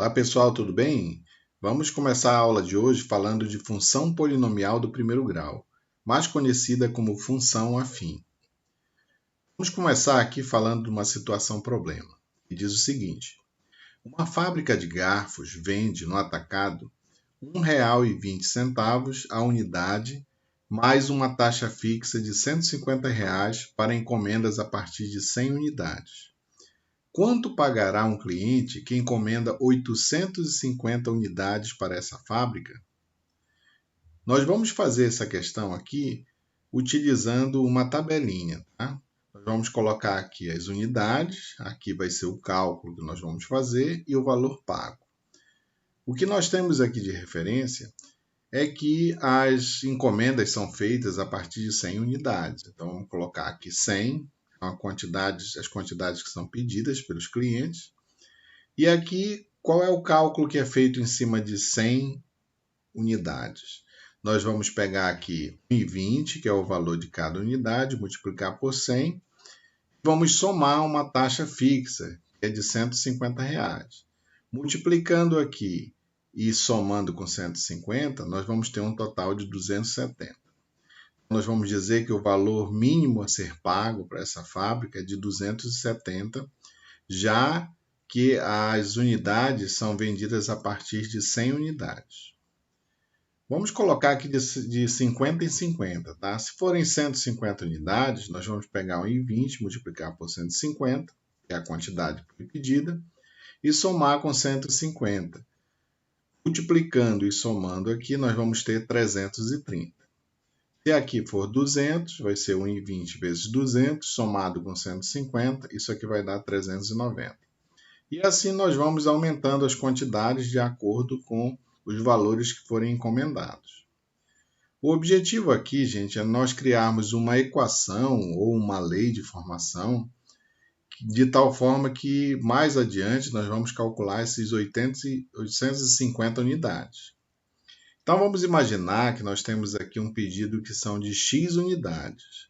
Olá pessoal, tudo bem? Vamos começar a aula de hoje falando de função polinomial do primeiro grau, mais conhecida como função afim. Vamos começar aqui falando de uma situação problema, que diz o seguinte: uma fábrica de garfos vende no atacado R$ 1,20 a unidade, mais uma taxa fixa de R$ 150 para encomendas a partir de 100 unidades. Quanto pagará um cliente que encomenda 850 unidades para essa fábrica? Nós vamos fazer essa questão aqui utilizando uma tabelinha, tá? Nós vamos colocar aqui as unidades, aqui vai ser o cálculo que nós vamos fazer e o valor pago. O que nós temos aqui de referência é que as encomendas são feitas a partir de 100 unidades. Então, vamos colocar aqui 100, as quantidades que são pedidas pelos clientes. E aqui, qual é o cálculo que é feito em cima de 100 unidades? Nós vamos pegar aqui 1,20, que é o valor de cada unidade, multiplicar por 100. Vamos somar uma taxa fixa, que é de R$ 150. Multiplicando aqui e somando com 150, nós vamos ter um total de 270. Nós vamos dizer que o valor mínimo a ser pago para essa fábrica é de 270, já que as unidades são vendidas a partir de 100 unidades. Vamos colocar aqui de 50 em 50, tá? Se forem 150 unidades, nós vamos pegar 1,20, multiplicar por 150, que é a quantidade pedida, e somar com 150. Multiplicando e somando aqui, nós vamos ter 330. Se aqui for 200, vai ser 1,20 vezes 200, somado com 150, isso aqui vai dar 390. E assim nós vamos aumentando as quantidades de acordo com os valores que forem encomendados. O objetivo aqui, gente, é nós criarmos uma equação ou uma lei de formação de tal forma que mais adiante nós vamos calcular esses 850 unidades. Então, vamos imaginar que nós temos aqui um pedido que são de X unidades.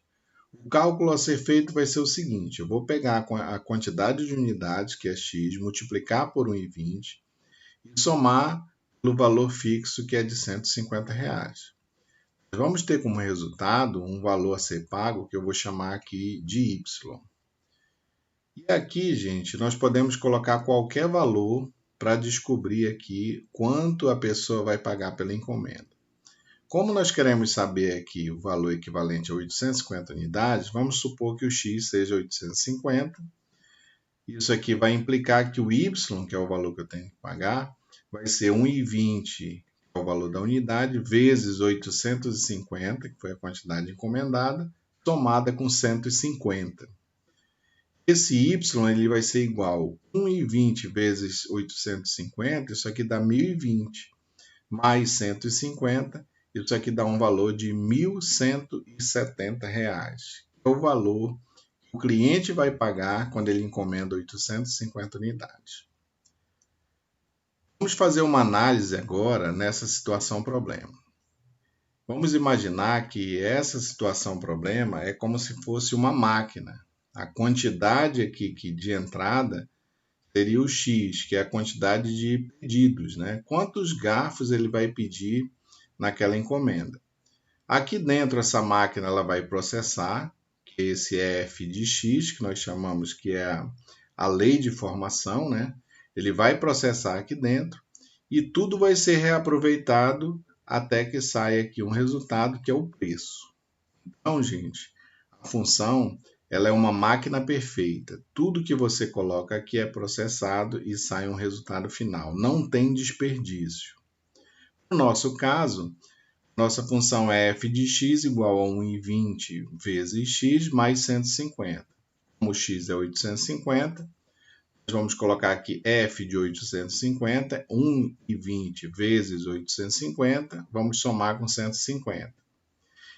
O cálculo a ser feito vai ser o seguinte: eu vou pegar a quantidade de unidades, que é X, multiplicar por 1,20 e somar pelo valor fixo, que é de R$ 150. Nós vamos ter como resultado um valor a ser pago, que eu vou chamar aqui de Y. E aqui, gente, nós podemos colocar qualquer valor para descobrir aqui quanto a pessoa vai pagar pela encomenda. Como nós queremos saber aqui o valor equivalente a 850 unidades, vamos supor que o X seja 850. Isso aqui vai implicar que o Y, que é o valor que eu tenho que pagar, vai ser 1,20, que é o valor da unidade, vezes 850, que foi a quantidade encomendada, somada com 150. Esse Y ele vai ser igual a 1,20 vezes 850, isso aqui dá 1.020, mais 150, isso aqui dá um valor de R$ 1.170, que é o valor que o cliente vai pagar quando ele encomenda 850 unidades. Vamos fazer uma análise agora nessa situação problema. Vamos imaginar que essa situação problema é como se fosse uma máquina. A quantidade aqui de entrada seria o X, que é a quantidade de pedidos, né? Quantos garfos ele vai pedir naquela encomenda. Aqui dentro, essa máquina ela vai processar, que é esse F de X, que nós chamamos que é a lei de formação, né? Ele vai processar aqui dentro e tudo vai ser reaproveitado até que saia aqui um resultado, que é o preço. Então, gente, a função ela é uma máquina perfeita. Tudo que você coloca aqui é processado e sai um resultado final. Não tem desperdício. No nosso caso, nossa função é f de x igual a 1,20 vezes x mais 150. Como x é 850, nós vamos colocar aqui f de 850, 1,20 vezes 850, vamos somar com 150.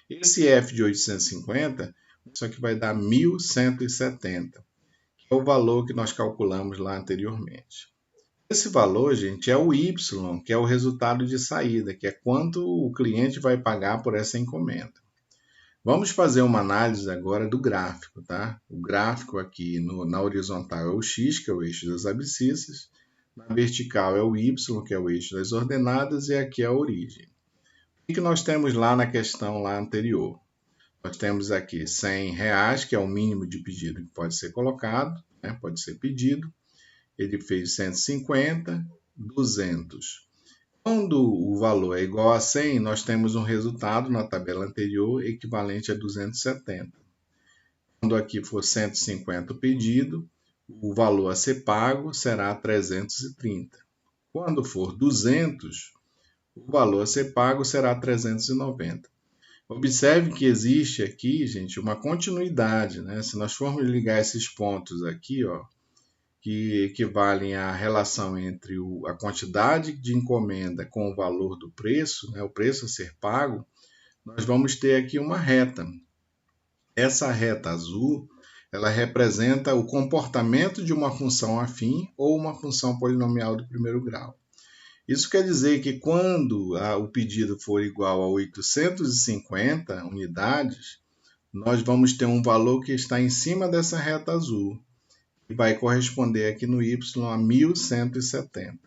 Esse f de 850, isso aqui vai dar 1.170, que é o valor que nós calculamos lá anteriormente. Esse valor, gente, é o Y, que é o resultado de saída, que é quanto o cliente vai pagar por essa encomenda. Vamos fazer uma análise agora do gráfico, tá? O gráfico aqui na horizontal é o X, que é o eixo das abscissas. Na vertical é o y, que é o eixo das ordenadas, e aqui é a origem. O que nós temos lá na questão lá anterior? Nós temos aqui R$100, que é o mínimo de pedido que pode ser colocado, né? Pode ser pedido. Ele fez 150, 200. Quando o valor é igual a 100, nós temos um resultado na tabela anterior equivalente a 270. Quando aqui for 150 o pedido, o valor a ser pago será 330. Quando for 200, o valor a ser pago será 390. Observe que existe aqui, gente, uma continuidade, né? Se nós formos ligar esses pontos aqui, ó, que equivalem à relação entre a quantidade de encomenda com o valor do preço, né, o preço a ser pago, nós vamos ter aqui uma reta. Essa reta azul, ela representa o comportamento de uma função afim ou uma função polinomial do primeiro grau. Isso quer dizer que quando o pedido for igual a 850 unidades, nós vamos ter um valor que está em cima dessa reta azul, que vai corresponder aqui no y a 1170.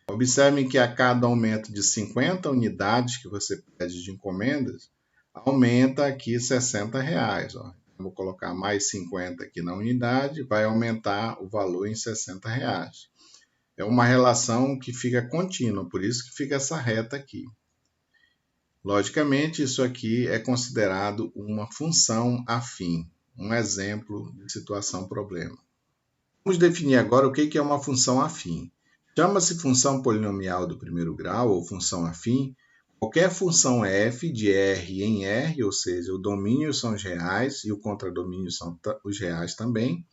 Observem que a cada aumento de 50 unidades que você pede de encomendas, aumenta aqui R$60. Ó. Vou colocar mais 50 aqui na unidade, vai aumentar o valor em R$60. É uma relação que fica contínua, por isso que fica essa reta aqui. Logicamente, isso aqui é considerado uma função afim, um exemplo de situação-problema. Vamos definir agora o que é uma função afim. Chama-se função polinomial do primeiro grau ou função afim qualquer função f de R em R, ou seja, o domínio são os reais e o contradomínio são os reais também,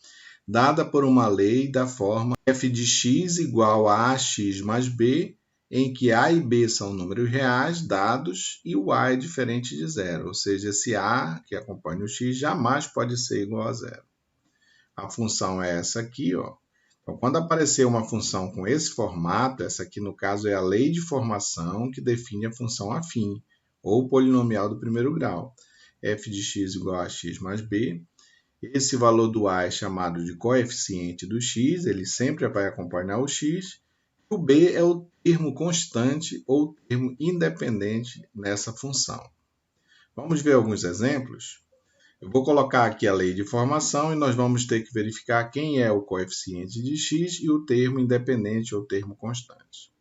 dada por uma lei da forma f de x igual a ax mais b, em que a e b são números reais dados e o a é diferente de zero, ou seja, esse a que acompanha o x jamais pode ser igual a zero. A função é essa aqui, ó. Então, quando aparecer uma função com esse formato, essa aqui no caso é a lei de formação que define a função afim, ou polinomial do primeiro grau. F de x igual a x mais b. Esse valor do a é chamado de coeficiente do x, ele sempre vai acompanhar o x. O b é o termo constante ou termo independente nessa função. Vamos ver alguns exemplos? Eu vou colocar aqui a lei de formação e nós vamos ter que verificar quem é o coeficiente de x e o termo independente ou termo constante.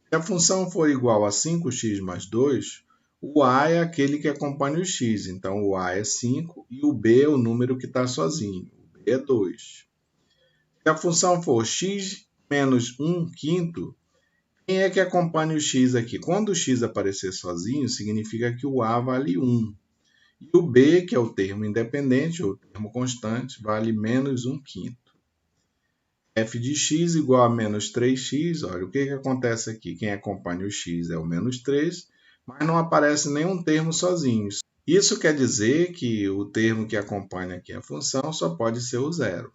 Se a função for igual a 5x mais 2, o a é aquele que acompanha o x, então o a é 5 e o b é o número que está sozinho, o b é 2. Se a função for x menos 1 quinto, quem é que acompanha o x aqui? Quando o x aparecer sozinho, significa que o a vale 1. E o b, que é o termo independente, ou termo constante, vale menos 1 quinto. F de x igual a menos 3x. Olha, o que acontece aqui? Quem acompanha o x é o menos 3, mas não aparece nenhum termo sozinho. Isso quer dizer que o termo que acompanha aqui a função só pode ser o zero.